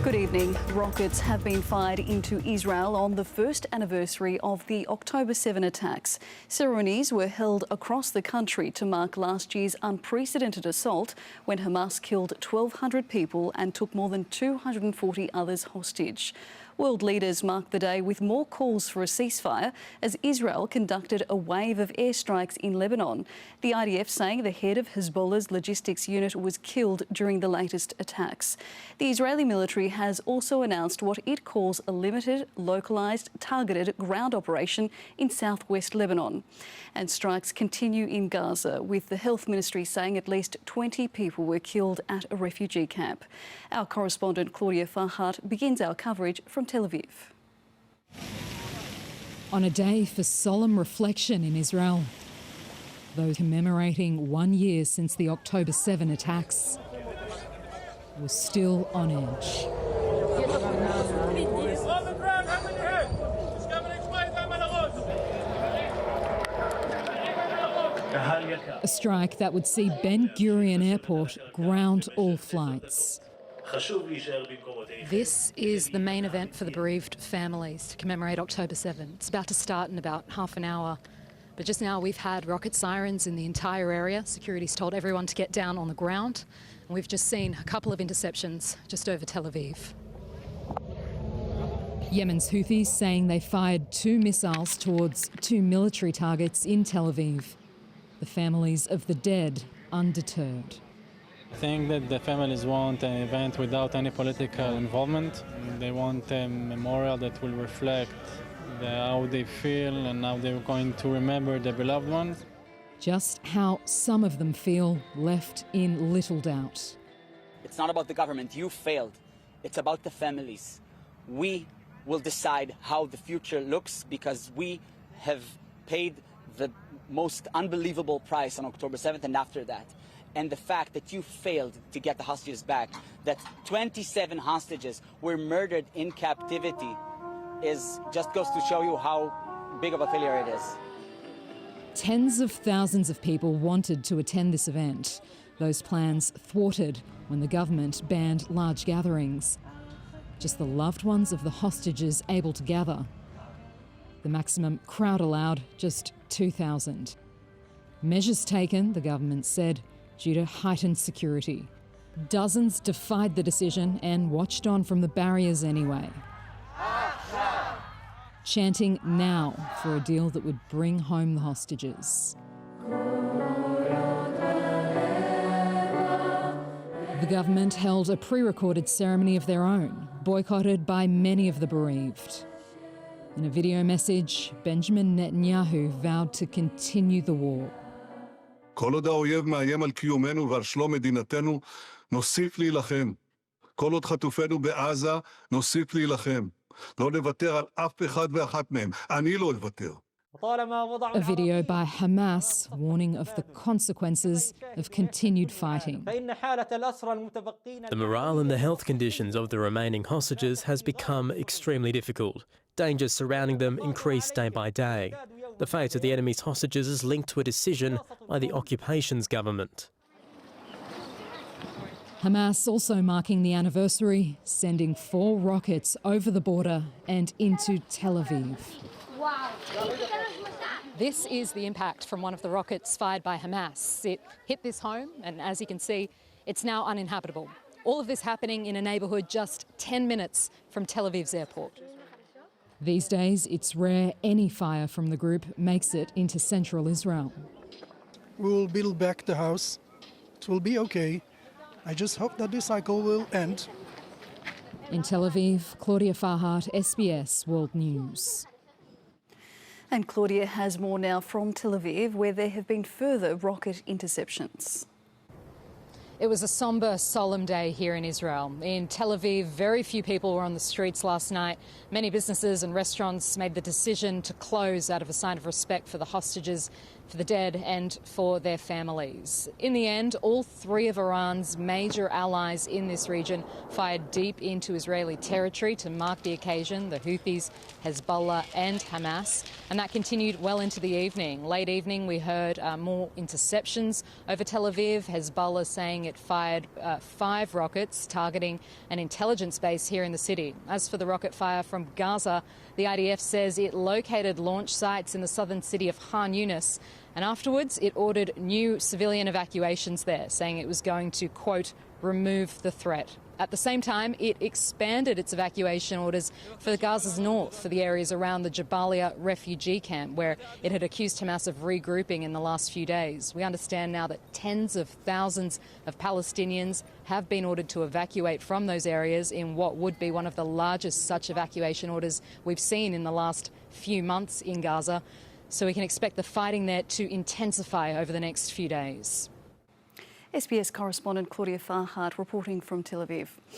Good evening. Rockets have been fired into Israel on the first anniversary of the October 7 attacks. Ceremonies were held across the country to mark last year's unprecedented assault when Hamas killed 1,200 people and took more than 240 others hostage. World leaders marked the day with more calls for a ceasefire as Israel conducted a wave of airstrikes in Lebanon. The IDF saying the head of Hezbollah's logistics unit was killed during the latest attacks. The Israeli military has also announced what it calls a limited, localised, targeted ground operation in southwest Lebanon. And strikes continue in Gaza, with the health ministry saying at least 20 people were killed at a refugee camp. Our correspondent Claudia Farhat begins our coverage from Tel Aviv. On a day for solemn reflection in Israel, those commemorating 1 year since the October 7 attacks were still on edge. A strike that would see Ben Gurion Airport ground all flights. This is the main event for the bereaved families to commemorate October 7. It's about to start in about half an hour. But just now we've had rocket sirens in the entire area. Security's told everyone to get down on the ground. And we've just seen a couple of interceptions just over Tel Aviv. Yemen's Houthis saying they fired 2 missiles towards 2 military targets in Tel Aviv. The families of the dead undeterred. I think that the families want an event without any political involvement. They want a memorial that will reflect how they feel and how they're going to remember their beloved ones. Just how some of them feel left in little doubt. It's not about the government. You failed. It's about the families. We will decide how the future looks because we have paid the most unbelievable price on October 7th and after that. And the fact that you failed to get the hostages back, that 27 hostages were murdered in captivity, just goes to show you how big of a failure it is. Tens of thousands of people wanted to attend this event. Those plans thwarted when the government banned large gatherings. Just the loved ones of the hostages able to gather. The maximum crowd allowed, just 2,000. Measures taken, the government said, due to heightened security. Dozens defied the decision and watched on from the barriers anyway. Chanting now for a deal that would bring home the hostages. The government held a pre-recorded ceremony of their own, boycotted by many of the bereaved. In a video message, Benjamin Netanyahu vowed to continue the war. כל עוד האויב מאיים על קיומנו ועל שלום מדינתנו, נוסיף להילחם. כל עוד חטופינו בעזה, נוסיף להילחם. לא נוותר על אף אחד ואחת מהם. אני לא אוותר. A video by Hamas warning of the consequences of continued fighting. The morale and the health conditions of the remaining hostages has become extremely difficult. Dangers surrounding them increase day by day. The fate of the enemy's hostages is linked to a decision by the occupation's government. Hamas also marking the anniversary, sending 4 rockets over the border and into Tel Aviv. This is the impact from one of the rockets fired by Hamas. It hit this home, and as you can see, it's now uninhabitable. All of this happening in a neighbourhood just 10 minutes from Tel Aviv's airport. These days, it's rare any fire from the group makes it into central Israel. We will build back the house. It will be okay. I just hope that this cycle will end. In Tel Aviv, Claudia Farhat, SBS World News. And Claudia has more now from Tel Aviv, where there have been further rocket interceptions. It was a sombre, solemn day here in Israel. In Tel Aviv, very few people were on the streets last night. Many businesses and restaurants made the decision to close out of a sign of respect for the hostages. for the dead and for their families. In the end, all three of Iran's major allies in this region fired deep into Israeli territory to mark the occasion, the Houthis, Hezbollah and Hamas, and that continued well into the evening. Late evening we heard more interceptions over Tel Aviv, Hezbollah saying it fired 5 rockets targeting an intelligence base here in the city. As for the rocket fire from Gaza, the IDF says it located launch sites in the southern city of Khan Yunis, and afterwards it ordered new civilian evacuations there, saying it was going to, quote, remove the threat. At the same time, it expanded its evacuation orders for Gaza's north, for the areas around the Jabalia refugee camp, where it had accused Hamas of regrouping in the last few days. We understand now that tens of thousands of Palestinians have been ordered to evacuate from those areas in what would be one of the largest such evacuation orders we've seen in the last few months in Gaza. So we can expect the fighting there to intensify over the next few days. SBS correspondent Claudia Farhart reporting from Tel Aviv.